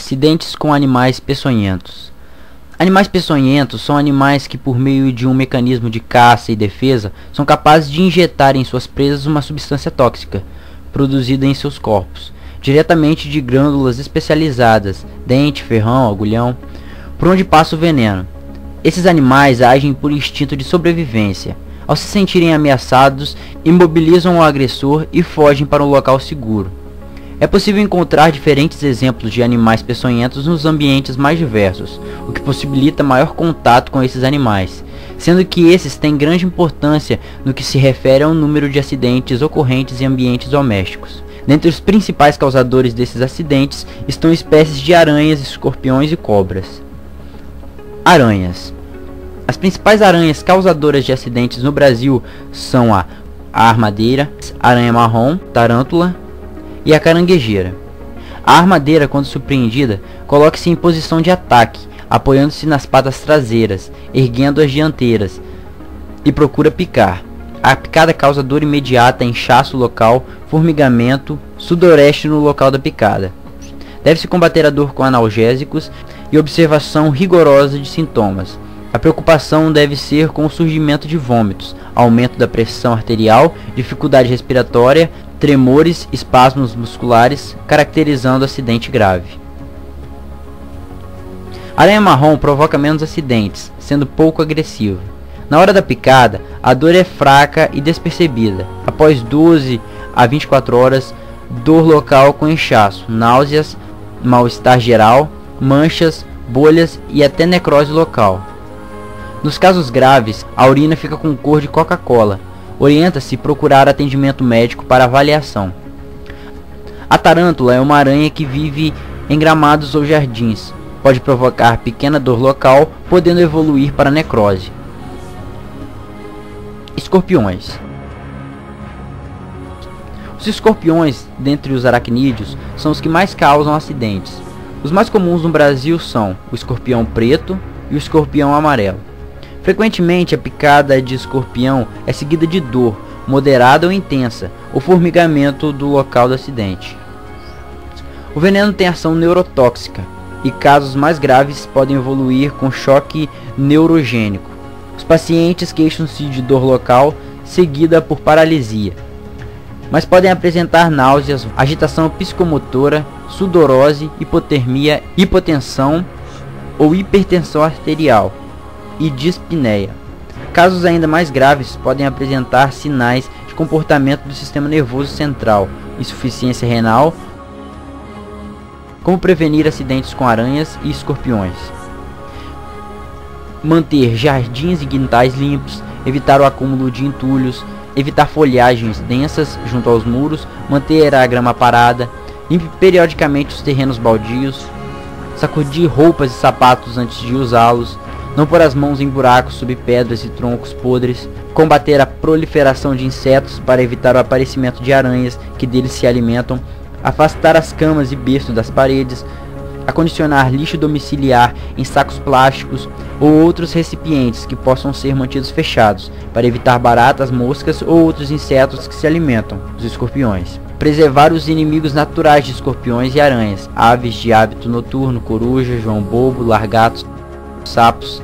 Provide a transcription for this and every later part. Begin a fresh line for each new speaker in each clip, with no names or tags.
Acidentes com animais peçonhentos. Animais peçonhentos são animais que, por meio de um mecanismo de caça e defesa, são capazes de injetar em suas presas uma substância tóxica, produzida em seus corpos, diretamente de glândulas especializadas, dente, ferrão, agulhão, por onde passa o veneno. Esses animais agem por instinto de sobrevivência. Ao se sentirem ameaçados, imobilizam o agressor e fogem para um local seguro. É possível encontrar diferentes exemplos de animais peçonhentos nos ambientes mais diversos, o que possibilita maior contato com esses animais, sendo que esses têm grande importância no que se refere ao número de acidentes ocorrentes em ambientes domésticos. Dentre os principais causadores desses acidentes estão espécies de aranhas, escorpiões e cobras. Aranhas. As principais aranhas causadoras de acidentes no Brasil são a armadeira, aranha marrom, tarântula e a caranguejeira. A armadeira, quando surpreendida, coloca-se em posição de ataque, apoiando-se nas patas traseiras, erguendo as dianteiras, e procura picar. A picada causa dor imediata, inchaço local, formigamento, sudorese no local da picada. Deve-se combater a dor com analgésicos e observação rigorosa de sintomas. A preocupação deve ser com o surgimento de vômitos, aumento da pressão arterial, dificuldade respiratória, tremores, espasmos musculares, caracterizando acidente grave. A aranha marrom provoca menos acidentes, sendo pouco agressiva. Na hora da picada, a dor é fraca e despercebida. Após 12 a 24 horas, dor local com inchaço, náuseas, mal-estar geral, manchas, bolhas e até necrose local. Nos casos graves, a urina fica com cor de Coca-Cola. Orienta-se procurar atendimento médico para avaliação. A tarântula é uma aranha que vive em gramados ou jardins. Pode provocar pequena dor local, podendo evoluir para necrose. Escorpiões. Os escorpiões, dentre os aracnídeos, são os que mais causam acidentes. Os mais comuns no Brasil são o escorpião preto e o escorpião amarelo. Frequentemente, a picada de escorpião é seguida de dor, moderada ou intensa, ou formigamento do local do acidente. O veneno tem ação neurotóxica, e casos mais graves podem evoluir com choque neurogênico. Os pacientes queixam-se de dor local, seguida por paralisia, mas podem apresentar náuseas, agitação psicomotora, sudorose, hipotermia, hipotensão ou hipertensão arterial e dispneia. Casos ainda mais graves podem apresentar sinais de comportamento do sistema nervoso central, insuficiência renal. Como prevenir acidentes com aranhas e escorpiões? Manter jardins e quintais limpos, evitar o acúmulo de entulhos, evitar folhagens densas junto aos muros, manter a grama parada, limpe periodicamente os terrenos baldios, sacudir roupas e sapatos antes de usá-los, não pôr as mãos em buracos sob pedras e troncos podres, combater a proliferação de insetos para evitar o aparecimento de aranhas que deles se alimentam, afastar as camas e berços das paredes, acondicionar lixo domiciliar em sacos plásticos ou outros recipientes que possam ser mantidos fechados, para evitar baratas, moscas ou outros insetos que se alimentam dos escorpiões. Preservar os inimigos naturais de escorpiões e aranhas, aves de hábito noturno, coruja, joão-bobo, largatos, sapos,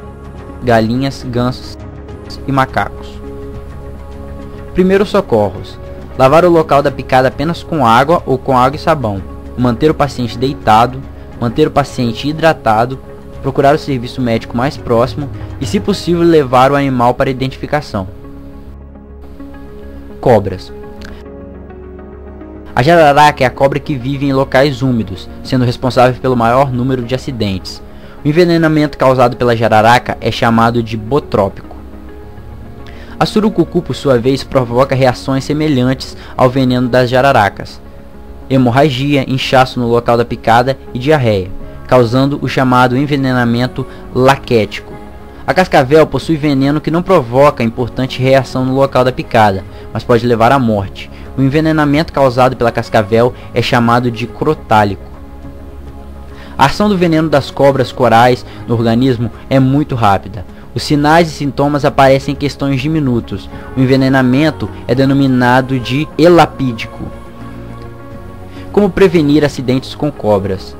galinhas, gansos e macacos. Primeiros socorros. Lavar o local da picada apenas com água ou com água e sabão. Manter o paciente deitado. Manter o paciente hidratado. Procurar o serviço médico mais próximo e, se possível, levar o animal para identificação. Cobras. A jararaca é a cobra que vive em locais úmidos, sendo responsável pelo maior número de acidentes. O envenenamento causado pela jararaca é chamado de botrópico. A surucucu, por sua vez, provoca reações semelhantes ao veneno das jararacas: hemorragia, inchaço no local da picada e diarreia, causando o chamado envenenamento laquético. A cascavel possui veneno que não provoca importante reação no local da picada, mas pode levar à morte. O envenenamento causado pela cascavel é chamado de crotálico. A ação do veneno das cobras corais no organismo é muito rápida. Os sinais e sintomas aparecem em questões de minutos. O envenenamento é denominado de elapídico. Como prevenir acidentes com cobras?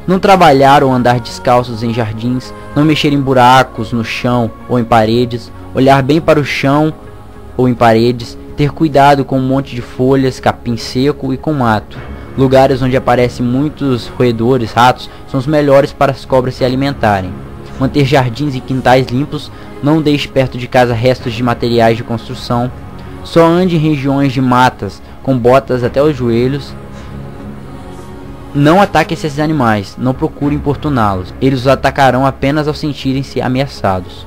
Não trabalhar ou andar descalços em jardins, não mexer em buracos no chão ou em paredes, olhar bem para o chão ou em paredes, ter cuidado com um monte de folhas, capim seco e com mato. Lugares onde aparecem muitos roedores, ratos, são os melhores para as cobras se alimentarem. Manter jardins e quintais limpos, não deixe perto de casa restos de materiais de construção. Só ande em regiões de matas, com botas até os joelhos. Não ataque esses animais, não procure importuná-los. Eles os atacarão apenas ao sentirem-se ameaçados.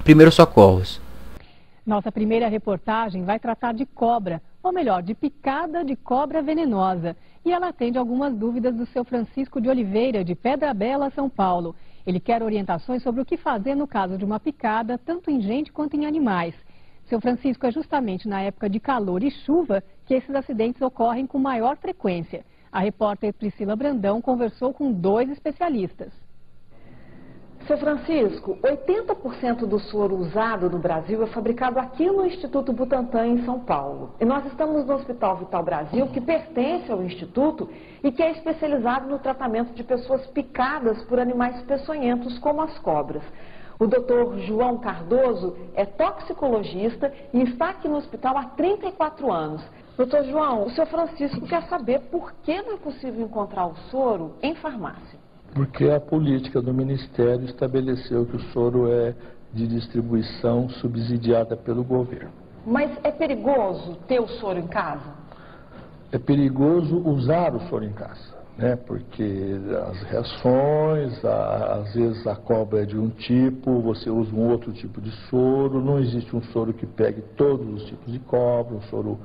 Primeiros socorros.
Nossa primeira reportagem vai tratar de cobra, ou melhor, de picada de cobra venenosa. E ela atende algumas dúvidas do seu Francisco de Oliveira, de Pedra Bela, São Paulo. Ele quer orientações sobre o que fazer no caso de uma picada, tanto em gente quanto em animais. Seu Francisco, é justamente na época de calor e chuva que esses acidentes ocorrem com maior frequência. A repórter Priscila Brandão conversou com 2 especialistas.
Seu Francisco, 80% do soro usado no Brasil é fabricado aqui no Instituto Butantan, em São Paulo. E nós estamos no Hospital Vital Brasil, que pertence ao Instituto e que é especializado no tratamento de pessoas picadas por animais peçonhentos, como as cobras. O Dr. João Cardoso é toxicologista e está aqui no hospital há 34 anos. Dr. João, o seu Francisco quer saber por que não é possível encontrar o soro em farmácia.
Porque a política do Ministério estabeleceu que o soro é de distribuição subsidiada pelo governo.
Mas é perigoso ter o soro em casa?
É perigoso usar o soro em casa, né? Porque as reações, às vezes a cobra é de um tipo, você usa um outro tipo de soro, não existe um soro que pegue todos os tipos de cobra, um soro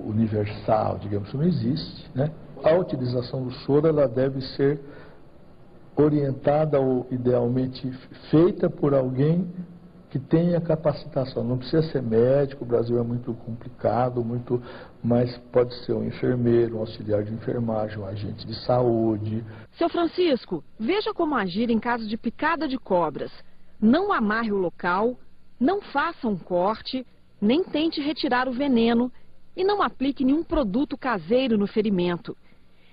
universal, digamos, não existe, né? A utilização do soro, ela deve ser orientada ou idealmente feita por alguém que tenha capacitação. Não precisa ser médico, o Brasil é muito complicado, mas pode ser um enfermeiro, um auxiliar de enfermagem, um agente de saúde.
Seu Francisco, veja como agir em caso de picada de cobras. Não amarre o local, não faça um corte, nem tente retirar o veneno e não aplique nenhum produto caseiro no ferimento.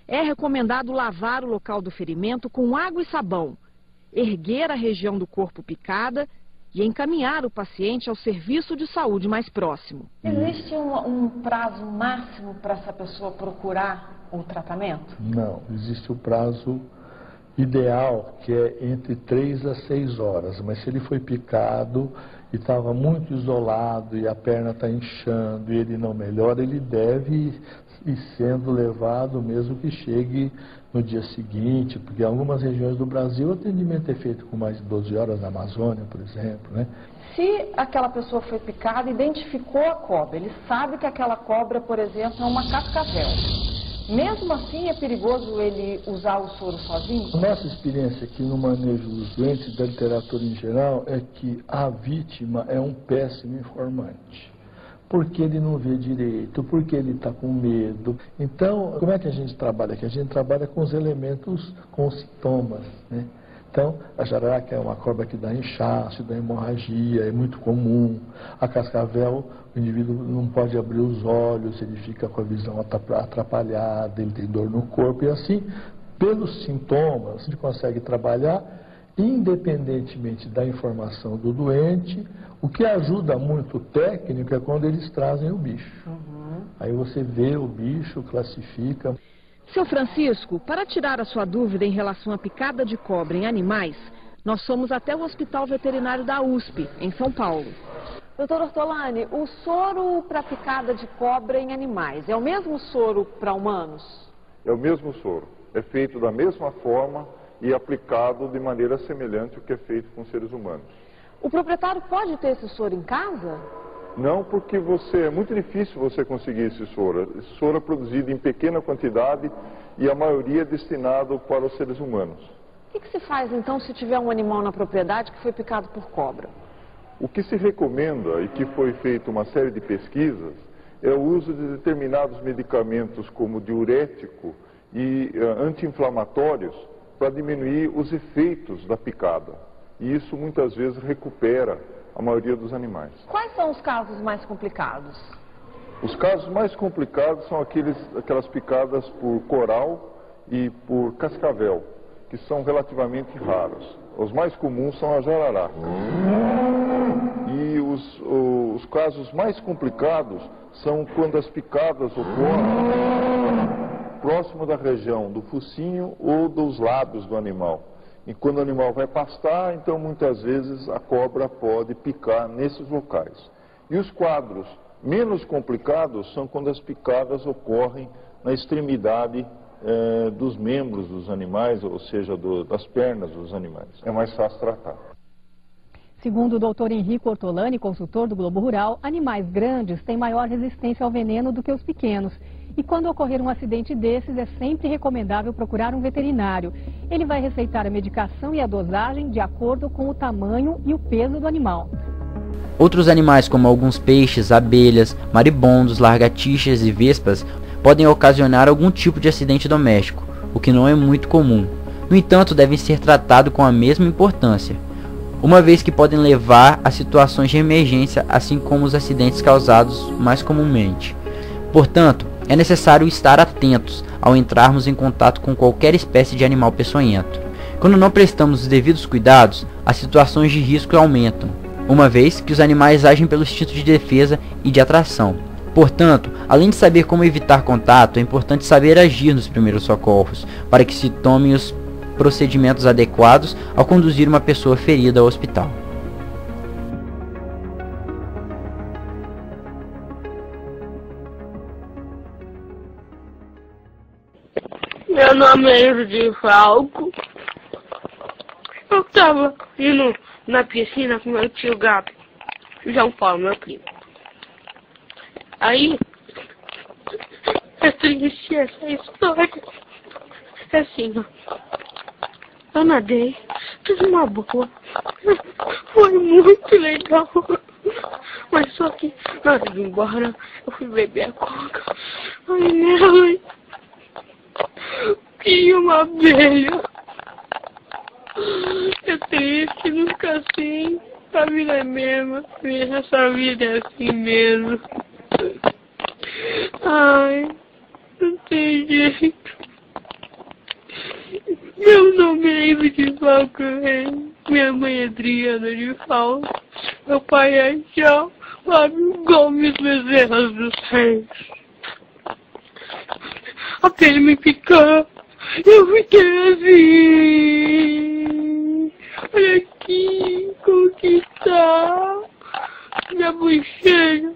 É recomendado lavar o local do ferimento com água e sabão, erguer a região do corpo picada e encaminhar o paciente ao serviço de saúde mais próximo.
Existe um prazo máximo para essa pessoa procurar o tratamento?
Não, existe o prazo ideal, que é entre 3 a 6 horas, mas se ele foi picado e estava muito isolado e a perna está inchando e ele não melhora, ele deve ir sendo levado mesmo que chegue no dia seguinte, porque em algumas regiões do Brasil o atendimento é feito com mais de 12 horas na Amazônia, por exemplo, né?
Se aquela pessoa foi picada, identificou a cobra, ele sabe que aquela cobra, por exemplo, é uma cascavel. Mesmo assim, é perigoso ele usar o soro sozinho?
A nossa experiência aqui no manejo dos doentes, da literatura em geral, é que a vítima é um péssimo informante. Porque ele não vê direito, porque ele está com medo. Então, como é que a gente trabalha aqui? A gente trabalha com os elementos, com os sintomas, né? Então, a jararaca é uma cobra que dá inchaço, dá hemorragia, é muito comum. A cascavel, o indivíduo não pode abrir os olhos, ele fica com a visão atrapalhada, ele tem dor no corpo. E assim, pelos sintomas, a gente consegue trabalhar independentemente da informação do doente. O que ajuda muito o técnico é quando eles trazem o bicho. Aí você vê o bicho, classifica.
Seu Francisco, para tirar a sua dúvida em relação à picada de cobra em animais, nós fomos até o Hospital Veterinário da USP, em São Paulo.
Doutor Ortolani, o soro para picada de cobra em animais é o mesmo soro para humanos?
É o mesmo soro. É feito da mesma forma e aplicado de maneira semelhante ao que é feito com seres humanos.
O proprietário pode ter esse soro em casa?
Não, porque é muito difícil você conseguir esse soro. Esse soro é produzido em pequena quantidade e a maioria é destinado para os seres humanos.
O que se faz então se tiver um animal na propriedade que foi picado por cobra?
O que se recomenda e que foi feita uma série de pesquisas é o uso de determinados medicamentos como diurético e anti-inflamatórios para diminuir os efeitos da picada. e isso muitas vezes recupera a maioria dos animais.
Quais são os casos mais complicados?
Os casos mais complicados são aquelas picadas por coral e por cascavel, que são relativamente raros. Os mais comuns são a jararaca. E os casos mais complicados são quando as picadas ocorrem próximo da região do focinho ou dos lábios do animal. E quando o animal vai pastar, então muitas vezes a cobra pode picar nesses locais. E os quadros menos complicados são quando as picadas ocorrem na extremidade dos membros dos animais, ou seja, das pernas dos animais. É mais fácil tratar.
Segundo o Dr. Henrico Ortolani, consultor do Globo Rural, animais grandes têm maior resistência ao veneno do que os pequenos. E quando ocorrer um acidente desses, é sempre recomendável procurar um veterinário. Ele vai receitar a medicação e a dosagem de acordo com o tamanho e o peso do animal.
Outros animais, como alguns peixes, abelhas, maribondos, lagartixas e vespas, podem ocasionar algum tipo de acidente doméstico, o que não é muito comum. No entanto, devem ser tratados com a mesma importância, uma vez que podem levar a situações de emergência, assim como os acidentes causados mais comumente. Portanto, é necessário estar atentos ao entrarmos em contato com qualquer espécie de animal peçonhento. Quando não prestamos os devidos cuidados, as situações de risco aumentam, uma vez que os animais agem pelo instinto de defesa e de atração. Portanto, além de saber como evitar contato, é importante saber agir nos primeiros socorros, para que se tomem os procedimentos adequados ao conduzir uma pessoa ferida ao hospital.
Meu nome é Júlio Falco. Eu estava indo na piscina com meu tio Gato, João Paulo, meu primo. Aí, é triste essa história. É assim, ó. Eu nadei, tudo uma boa. Foi muito legal. Mas só que, na hora de ir embora, eu fui beber a coca. Aí nela, tinha uma abelha. É triste, não fica assim. A vida é mesmo. Essa vida é assim mesmo. Ai, não tem jeito. Meu nome é Ivo de Falco Reis. Minha mãe é Adriana de Falco. Meu pai é João Fábio Gomes Bezerra dos Reis. A pele me picou. Eu fiquei assim. Olha aqui como que tá minha bochecha.